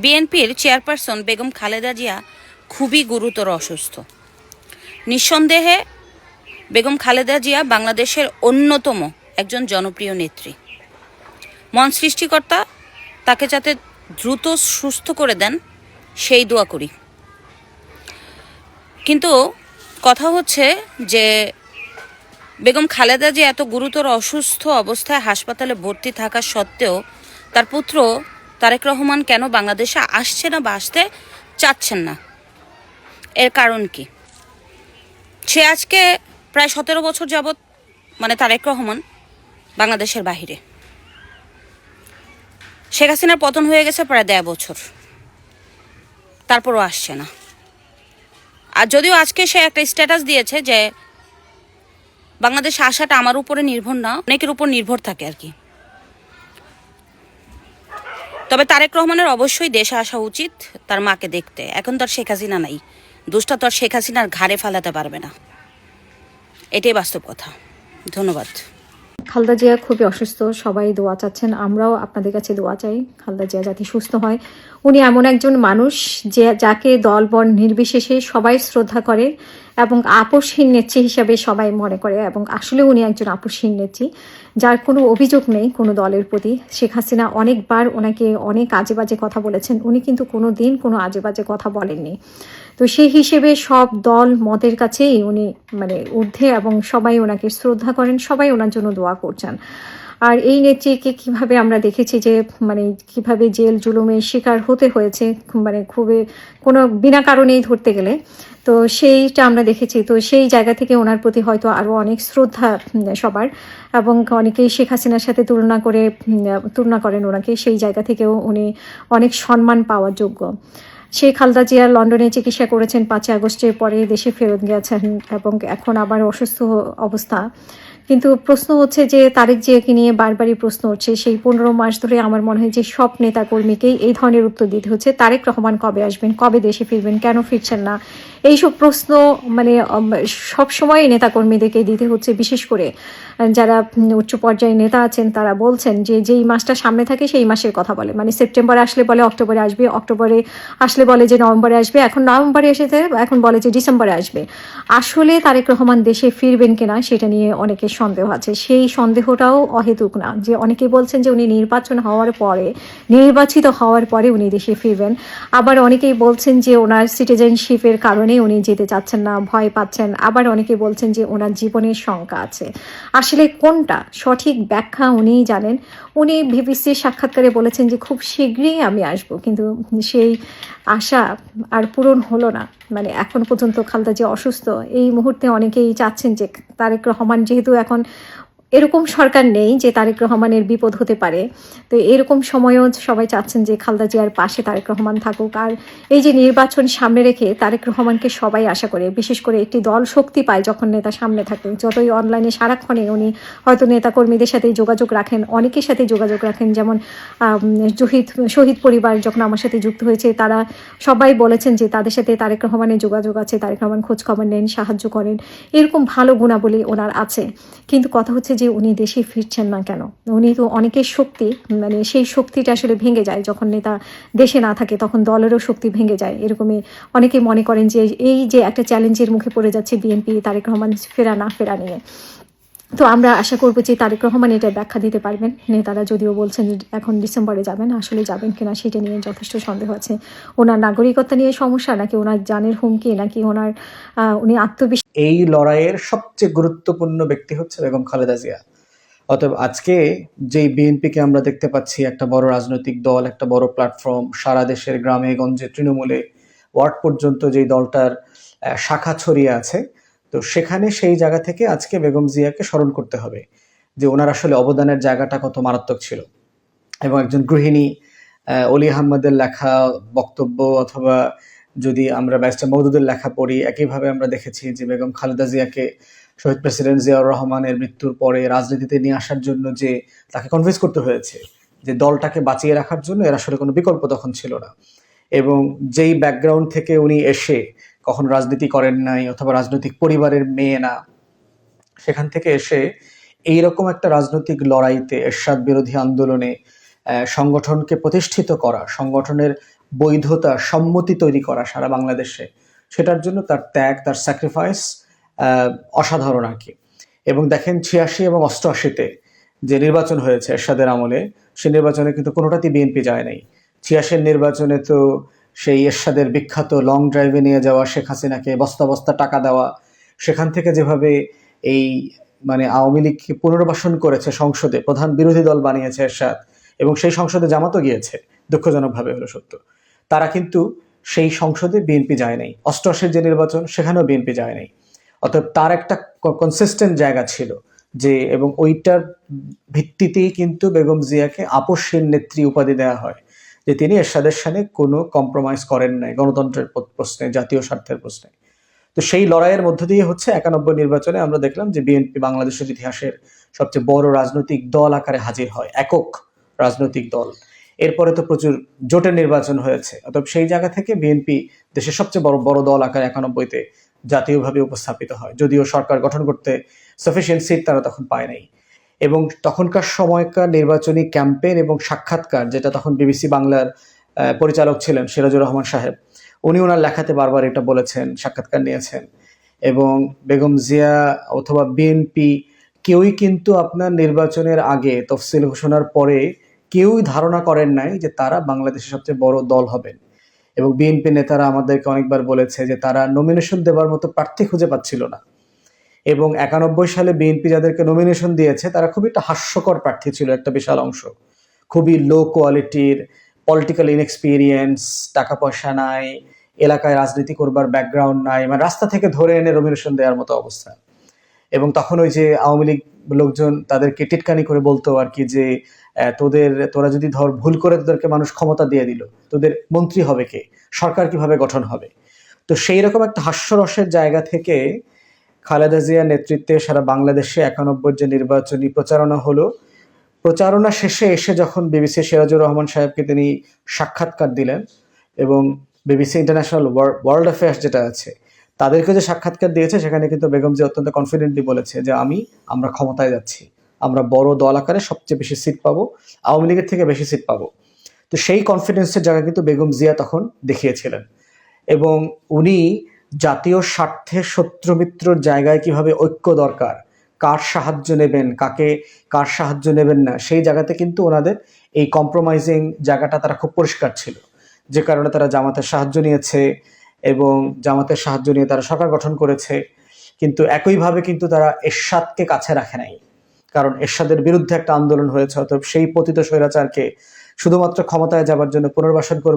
বিএনপির চেয়ারপারসন বেগম খালেদা জিয়া খুবই গুরুতর অসুস্থ। নিঃসন্দেহে বেগম খালেদা জিয়া বাংলাদেশের অন্যতম একজন জনপ্রিয় নেত্রী। মন সৃষ্টিকর্তা তাকে যাতে দ্রুত সুস্থ করে দেন সেই দোয়া করি। কিন্তু কথা হচ্ছে যে বেগম খালেদা জিয়া এত গুরুতর অসুস্থ অবস্থায় হাসপাতালে ভর্তি থাকা সত্ত্বেও তার পুত্র তারেক রহমান কেন বাংলাদেশে আসছে না বা আসতে চাচ্ছেন না, এর কারণ কি? সে আজকে প্রায় 17 বছর যাবৎ তারেক রহমান বাংলাদেশের বাহিরে। শেখ হাসিনার পতন হয়ে গেছে প্রায় 1.5 বছর, তারপরও আসছে না। আর যদিও আজকে সে একটা স্ট্যাটাস দিয়েছে যে বাংলাদেশে আসাটা আমার উপরে নির্ভর না, অনেকের উপর নির্ভর থাকে আর কি। তবে তারেক রহমানের অবশ্যই দেশে আসা উচিত তার মাকে দেখতে। এখন তো আর শেখ হাসিনা নাই, দোষটা তো আর শেখ হাসিনার ঘাড়ে ফেলাতে পারবে না, এটাই বাস্তব কথা। ধন্যবাদ। খালেদা জিয়া খুবই অসুস্থ, সবাই দোয়া চাচ্ছেন, আমরাও আপনাদের কাছে দোয়া চাই খালেদা জিয়া যাতে সুস্থ হয়। উনি এমন একজন মানুষ যাকে দল বর্ণ নির্বিশেষে সবাই শ্রদ্ধা করে এবং আপসহীন নেত্রী হিসাবে সবাই মনে করে, এবং আসলে উনি একজন আপসহীন নেত্রী যার কোনো অভিযোগ নেই কোনো দলের প্রতি। শেখ হাসিনা অনেকবার ওনাকে অনেক আজে বাজে কথা বলেছেন, উনি কিন্তু কোনো দিন কোনো আজে বাজে কথা বলেননি। তো সেই হিসেবে সব দল মতের কাছেই উনি ঊর্ধ্বে এবং সবাই ওনাকে শ্রদ্ধা করেন, সবাই ওনার জন্য দোয়া করছেন। আর এই নেত্রীকে কিভাবে আমরা দেখেছি যে কিভাবে জেল জুলুমের শিকার হতে হয়েছে, খুবই কোনো বিনা কারণেই ধরতে গেলে, তো সেইটা আমরা দেখেছি। তো সেই জায়গা থেকে ওনার প্রতি হয়তো আরও অনেক শ্রদ্ধা সবার, এবং অনেকেই শেখ হাসিনার সাথে তুলনা করেন ওনাকে, সেই জায়গা থেকেও উনি অনেক সম্মান পাওয়ার যোগ্য। শেখ খালেদা জিয়া লন্ডনে চিকিৎসা করেছেন, 5 আগস্টের পরে দেশে ফেরত গেছেন এবং এখন আবার অসুস্থ অবস্থা। কিন্তু প্রশ্ন হচ্ছে যে তারেক জিয়াকে নিয়ে বারবারই প্রশ্ন হচ্ছে, সেই 15 মাস ধরে আমার মনে হয় যে সব নেতাকর্মীকেই এই ধরনের উত্তর দিতে হচ্ছে, তারেক রহমান কবে আসবেন, কবে দেশে ফিরবেন, কেন ফিরছেন না, এইসব প্রশ্ন সবসময় নেতাকর্মীদেরকে দিতে হচ্ছে। বিশেষ করে যারা উচ্চ পর্যায়ে নেতা আছেন তারা বলছেন যে যেই মাসটা সামনে থাকে সেই মাসের কথা বলে, সেপ্টেম্বরে আসলে বলে অক্টোবরে আসবে, অক্টোবরে আসলে বলে যে নভেম্বরে আসবে, এখন নভেম্বরে এসেছে এখন বলে যে ডিসেম্বরে আসবে। আসলে তারেক রহমান দেশে ফিরবেন কিনা সেটা নিয়ে অনেকের সন্দেহ আছে। সেই সন্দেহটাও অহেতুক না, যে অনেকেই বলছেন যে উনি নির্বাচিত হওয়ার পরে উনি দেশে ফিরবেন। আবার অনেকেই বলছেন যে ওনার সিটিজেনশিপের কারণে উনি যেতে চাচ্ছেন না, ভয় পাচ্ছেন। আবার অনেকেই বলছেন যে ওনার জীবনের শঙ্কা আছে। আসলে কোনটা সঠিক ব্যাখ্যা উনিই জানেন। উনি বিবিসির সাক্ষাৎকারে বলেছেন যে খুব শীঘ্রই আমি আসব, কিন্তু সেই আশা আর পূরণ হলো না। এখন পর্যন্ত খালেদা জিয়া অসুস্থ, এই মুহূর্তে অনেকেই চাচ্ছেন যে তারেক রহমান, যেহেতু এখন এরকম সরকার নেই যে তারেক রহমানের বিপদ হতে পারে, তো এরকম সময়ও সবাই চাচ্ছেন যে খালেদা জিয়ার পাশে তারেক রহমান থাকুক। আর এই যে নির্বাচন সামনে রেখে তারেক রহমানকে সবাই আশা করে, বিশেষ করে একটি দল শক্তি পায় যখন নেতা সামনে থাকে। যতই অনলাইনে সারাক্ষণে উনি হয়তো নেতাকর্মীদের সাথে যোগাযোগ রাখেন, অনেকের সাথে যোগাযোগ রাখেন, যেমন শহীদ পরিবার যখন আমার সাথে যুক্ত হয়েছে তারা সবাই বলেছেন যে তাদের সাথে তারেক রহমানের যোগাযোগ আছে, তারেক রহমান খোঁজখবর নেন, সাহায্য করেন, এরকম ভালো গুণাবলী ওনার আছে। কিন্তু কথা হচ্ছে যে উনি দেশে ফিরছেন না কেন? উনি তো অনেকের শক্তি, সেই শক্তিটা আসলে ভেঙে যায় যখন নেতা দেশে না থাকে, তখন দলেরও শক্তি ভেঙে যায়। এরকমই অনেকে মনে করেন যে এই যে একটা চ্যালেঞ্জের মুখে পড়ে যাচ্ছে বিএনপি তারেক রহমান ফেরা না ফেরা নিয়ে। তো আমরা আশা করবো যে তারেক রহমান এটা ব্যাখ্যা দিতে পারবেন। নেতারা যদিও বলছেন এখন ডিসেম্বরে যাবেন, আসলে যাবেন কিনা সেটা নিয়ে যথেষ্ট সন্দেহ আছে। ওনার নাগরিকত্ব নিয়ে সমস্যা, নাকি ওনার জানের হুমকি, নাকি উনি আত্মবিশ্বাস। এই লড়াইয়ের সবচেয়ে গুরুত্বপূর্ণ ব্যক্তি হচ্ছে বেগম খালেদা জিয়া। অতএব আজকে যেই বিএনপিকে আমরা দেখতে পাচ্ছি, একটা বড় রাজনৈতিক দল, একটা বড় প্ল্যাটফর্ম, সারা দেশের গ্রামে গঞ্জে তৃণমূলে ওয়ার্ড পর্যন্ত যেই দলটার শাখা ছড়িয়ে আছে, তো সেখানে সেই জায়গা থেকে আজকে বেগম জিয়াকে স্মরণ করতে হবে যে ওনার আসলে অবদানের জায়গাটা কত মারাত্মক ছিল। এবং একজন গৃহিণী, অলি আহমদের লেখা বক্তব্য অথবা যদি আমরা ব্যারিস্টার মওদুদের লেখা পড়ি, একইভাবে আমরা দেখেছি যে বেগম খালেদা জিয়াকে শহীদ প্রেসিডেন্ট জিয়াউর রহমানের মৃত্যুর পরে রাজনীতিতে নিয়ে আসার জন্য যে তাকে কনভিন্স করতে হয়েছে যে দলটাকে বাঁচিয়ে রাখার জন্য, এর আসলে কোনো বিকল্প তখন ছিল না। এবং যেই ব্যাকগ্রাউন্ড থেকে উনি এসে কখনো রাজনীতি করেন নাই অথবা রাজনৈতিক পরিবারের মেয়ে না, সেখান থেকে এসে এইরকম একটা রাজনৈতিক লড়াইতে, এরশাদ বিরোধী আন্দোলনে সংগঠনকে প্রতিষ্ঠিত করা, সংগঠনের বৈধতা, সম্মতি তৈরি করা সারা বাংলাদেশে, সেটার জন্য তার ত্যাগ, তার স্যাক্রিফাইস অসাধারণ আর কি। এবং দেখেন 86 এবং 88-তে যে নির্বাচন হয়েছে এরশাদের আমলে, সে নির্বাচনে কিন্তু কোনোটাতেই বিএনপি যায় নাই। 86-র নির্বাচনে তো সেই এরশাদের বিখ্যাত লং ড্রাইভে নিয়ে যাওয়া, শেখ হাসিনাকে বস্তা বস্তা টাকা দেওয়া, সেখান থেকে যেভাবে এই মানে আওয়ামী লীগকে পুনর্বাসন করেছে, সংসদে প্রধান বিরোধী দল বানিয়েছে এরশাদ, এবং সেই সংসদে জামাতও গিয়েছে, দুঃখজনকভাবে হলো সত্য। তারা কিন্তু সেই সংসদে বিএনপি যায় নাই। 88-র যে নির্বাচন, সেখানেও বিএনপি যায় নাই। অতএব তার একটা কনসিস্টেন্ট জায়গা ছিল যে, এবং ওইটার ভিত্তিতেই কিন্তু বেগম জিয়াকে আপসহীন নেত্রী উপাধি দেওয়া হয়, যে তিনি এরশাদের সাথে কোনো কম্প্রোমাইজ করেন নাই গণতন্ত্রের প্রশ্নে, জাতীয় স্বার্থের প্রশ্নে। তো সেই লড়াইয়ের মধ্য দিয়ে হচ্ছে 91 নির্বাচনে আমরা দেখলাম যে বিএনপি বাংলাদেশের ইতিহাসের সবচেয়ে বড় রাজনৈতিক দল আকারে হাজির হয়, একক রাজনৈতিক দল। এরপরে তো প্রচুর জোটের নির্বাচন হয়েছে। অতএব সেই জায়গা থেকে বিএনপি দেশের সবচেয়ে বড় বড় দল আকারে 91-তে জাতীয়ভাবে উপস্থাপিত হয়, যদিও সরকার গঠন করতে সাফিসিয়েন্ট সিট তারা তখন পায় নাই। এবং তখনকার সময়কার নির্বাচনী ক্যাম্পেইন এবং সাক্ষাৎকার, যেটা তখন বিবিসি বাংলার পরিচালক ছিলেন সিরাজুর রহমান সাহেব, উনি ওনার লেখাতে বারবার এটা বলেছেন, সাক্ষাৎকার নিয়েছেন। এবং বেগম জিয়া অথবা বিএনপি কেউই কিন্তু আপনার নির্বাচনের আগে, তফসিল ঘোষণার পরে কেউই ধারণা করেন নাই যে তারা বাংলাদেশের সবচেয়ে বড় দল হবেন। এবং বিএনপি নেতারা আমাদেরকে অনেকবার বলেছে যে তারা নমিনেশন দেওয়ার মতো প্রার্থী খুঁজে পাচ্ছিল না। এবং 91 সালে বিএনপি যাদেরকে নমিনেশন দিয়েছে তারা খুবই একটা হাস্যকর প্রার্থী ছিল, একটা বিশাল অংশ খুবই লো কোয়ালিটির, পলিটিক্যাল ইনএক্সপিরিয়েন্স, টাকা পয়সা নাই, এলাকায় রাজনীতি করবার ব্যাকগ্রাউন্ড নাই, মানে রাস্তা থেকে ধরে এনে নমিনেশন দেওয়ার মতো অবস্থা। এবং তখন ওই যে আওয়ামী লীগ লোকজন তাদেরকে টিটকানি করে বলতো আর কি যে তোরা যদি ভুল করে তোদেরকে মানুষ ক্ষমতা দিয়ে দিল, তোদের মন্ত্রী হবে কে, সরকার কিভাবে গঠন হবে। তো সেই রকম একটা হাস্যরসের জায়গা থেকে খালেদা জিয়ার নেতৃত্বে সারা বাংলাদেশে 91 যে নির্বাচনী প্রচারণা হলো, প্রচারণা শেষে এসে যখন বিবিসি সিরাজুর রহমান সাহেবকে তিনি সাক্ষাৎকার দিলেন, এবং বিবিসি ইন্টারন্যাশনাল ওয়ার্ল্ড অ্যাফেয়ার্স যেটা আছে, তাদেরকে যে সাক্ষাৎকার দিয়েছে, সেখানে কিন্তু বেগম জিয়া অত্যন্ত কনফিডেন্টলি বলেছে যে আমরা ক্ষমতায় যাচ্ছি, আমরা বড় দল আকারে সবচেয়ে বেশি সিট পাবো, আওয়ামী লীগের থেকে বেশি সিট পাবো। তো সেই কনফিডেন্সের জায়গা কিন্তু বেগম জিয়া তখন দেখিয়েছিলেন। এবং উনি জাতীয় স্বার্থে শত্রু মিত্রর জায়গায় কিভাবে ঐক্য দরকার, কার সাহায্য নেবেন, কার সাহায্য নেবেন না, সেই জায়গাতে কিন্তু ওনাদের এই কম্প্রোমাইজিং জায়গাটা তারা খুব পরিষ্কার ছিল, যে কারণে তারা জামাতের সাহায্য নিয়েছে এবং জামাতের সাহায্য নিয়ে তারা সরকার গঠন করেছে। কিন্তু একইভাবে কিন্তু তারা এরশাদকে কাছে রাখে নাই, কারণ এরশাদের বিরুদ্ধে একটা আন্দোলন হয়েছে। অতএব সেই পতিত স্বৈরাচারকে শুধুমাত্র ক্ষমতায় যাবার জন্য পুনর্বাসন করবে